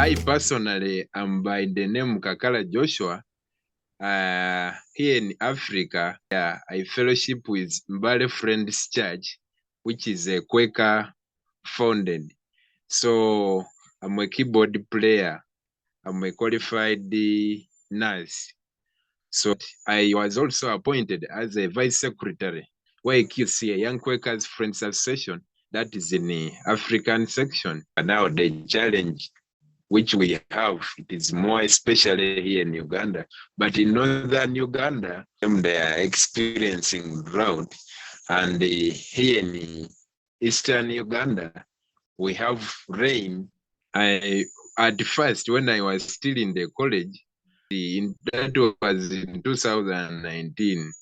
I personally am by the name Kakala Joshua. Here in Africa, I fellowship with Mbale Friends Church, which is a Quaker founded. So I'm a keyboard player. I'm a qualified nurse. So I was also appointed as a vice secretary, YQC, a Young Quakers Friends Association, that is in the African section. And now the challenge which we have, it is more especially here in Uganda. But in northern Uganda, they are experiencing drought. And here in Eastern Uganda, we have rain. At first, when I was still in the college, that was in 2019,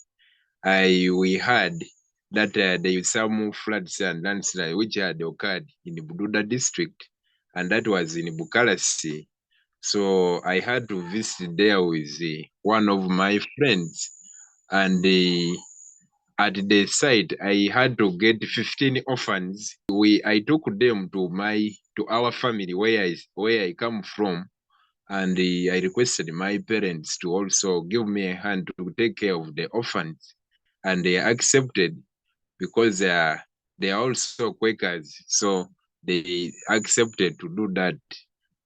we heard that there is some floods and landslides which had occurred in the Bududa district, and that was in Bukalasi. So I had to visit there with one of my friends, and at the site I had to get 15 orphans. I took them to our family where I come from, and I requested my parents to also give me a hand to take care of the orphans, and they accepted because they are also Quakers, so they accepted to do that.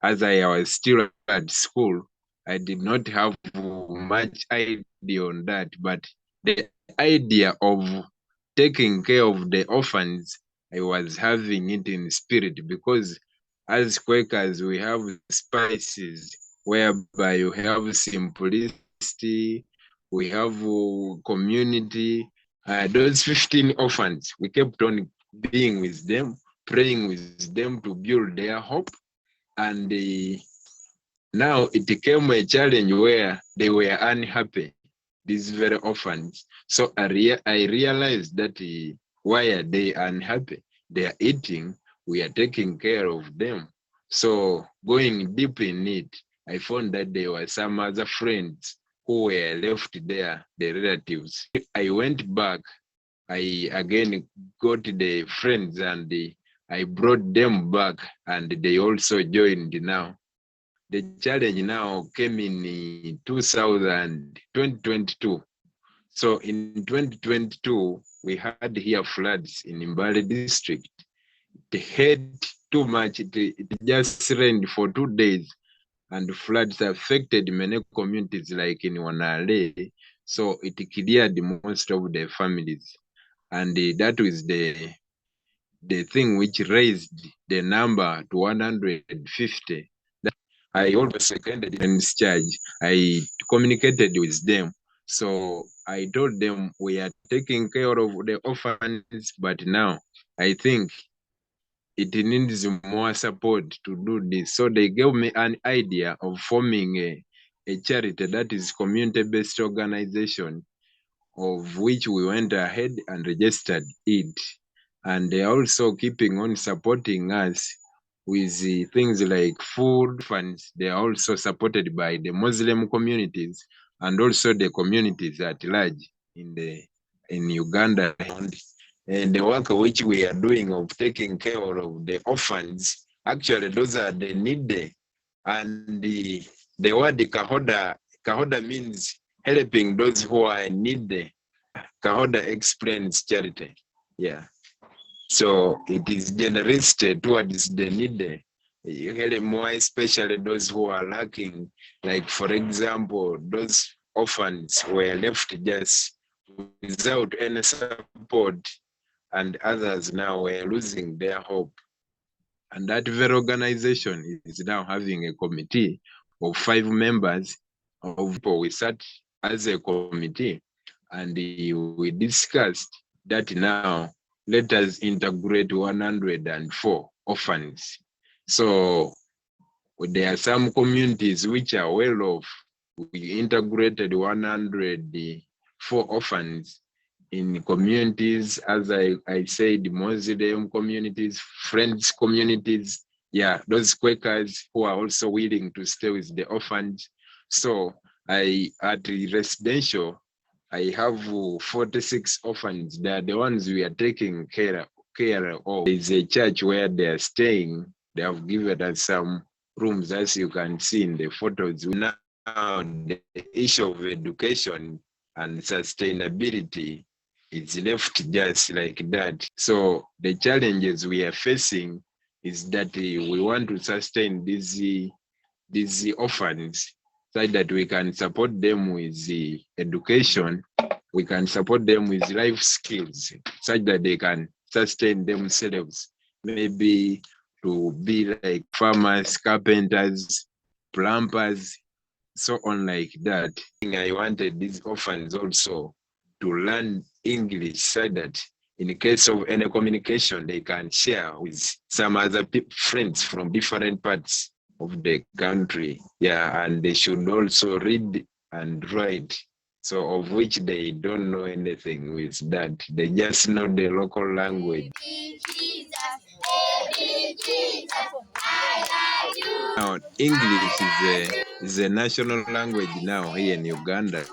As I was still at school, I did not have much idea on that, but the idea of taking care of the orphans, I was having it in spirit, because as Quakers, we have spices whereby you have simplicity, we have community. Those 15 orphans, we kept on being with them, praying with them to build their hope. And now it became a challenge where they were unhappy, these very orphans. So I realized that why are they unhappy? They are eating, we are taking care of them. So going deep in it, I found that there were some other friends who were left there, the relatives. I went back, I again got the friends, and I brought them back, and they also joined now. The challenge now came in 2022. So in 2022, we had here floods in Mbale district. It had too much, it just rained for 2 days, and floods affected many communities like in Wanale. So it cleared most of the families. And that was the thing which raised the number to 150. I always seconded in this charge. I communicated with them. So I told them we are taking care of the orphans, but now I think it needs more support to do this. So they gave me an idea of forming a charity, that is community-based organization, of which we went ahead and registered it. And they are also keeping on supporting us with things like food funds. They are also supported by the Muslim communities and also the communities at large in Uganda. And the work which we are doing of taking care of the orphans, actually those are the needy. And the word Kahoda means helping those who are needy. Kahoda explains charity. Yeah. So it is generated towards the needy, more especially those who are lacking. Like, for example, those orphans were left just without any support, and others now were losing their hope. And that very organization is now having a committee of 5 members of people. We sat as a committee, and we discussed that now let us integrate 104 orphans. So there are some communities which are well off. We integrated 104 orphans in communities, as I said, Muslim communities, Friends communities, yeah, those Quakers who are also willing to stay with the orphans. So at the residential, I have 46 orphans. They are the ones we are taking care of. There's a church where they are staying. They have given us some rooms, as you can see in the photos. Now, the issue of education and sustainability is left just like that. So the challenges we are facing is that we want to sustain these orphans so that we can support them with the education, we can support them with life skills such that they can sustain themselves, maybe to be like farmers, carpenters, plumbers, so on like that. I wanted these orphans also to learn English so that in case of any communication, they can share with some other friends from different parts of the country. Yeah, and they should also read and write. So of which they don't know anything with that. They just know the local language. Now, English is a national language now here in Uganda.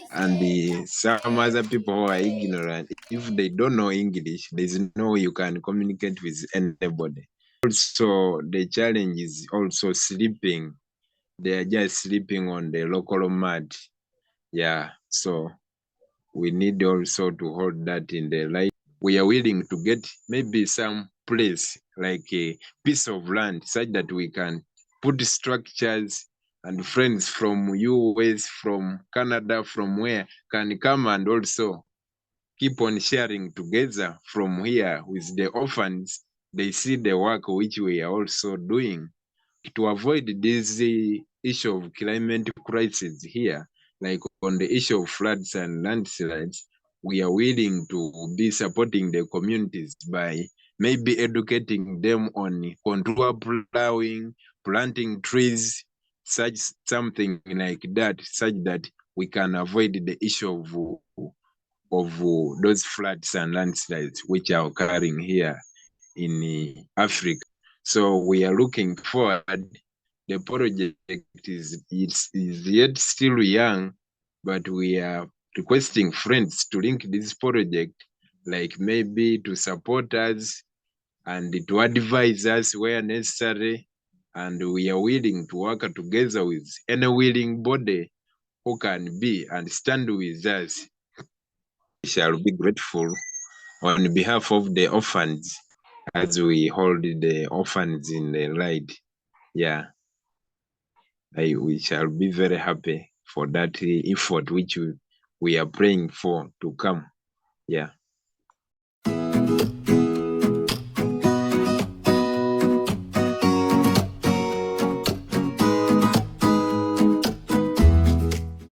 And some other people who are ignorant, if they don't know English, there's no way you can communicate with anybody. Also, the challenge is also sleeping. They are just sleeping on the local mud. Yeah, so we need also to hold that in the light. We are willing to get maybe some place like a piece of land such that we can put structures and friends from US, from Canada, from where can come and also keep on sharing together from here with the orphans. They see the work which we are also doing to avoid this issue of climate crisis here, like on the issue of floods and landslides. We are willing to be supporting the communities by maybe educating them on contour plowing, planting trees, such something like that, such that we can avoid the issue of those floods and landslides which are occurring here in Africa. So we are looking forward. The project is yet still young, but we are requesting friends to link this project, like maybe to support us and to advise us where necessary. And we are willing to work together with any willing body who can be and stand with us. We shall be grateful on behalf of the orphans as we hold the orphans in the light. Yeah, we shall be very happy for that effort which we are praying for to come. Yeah.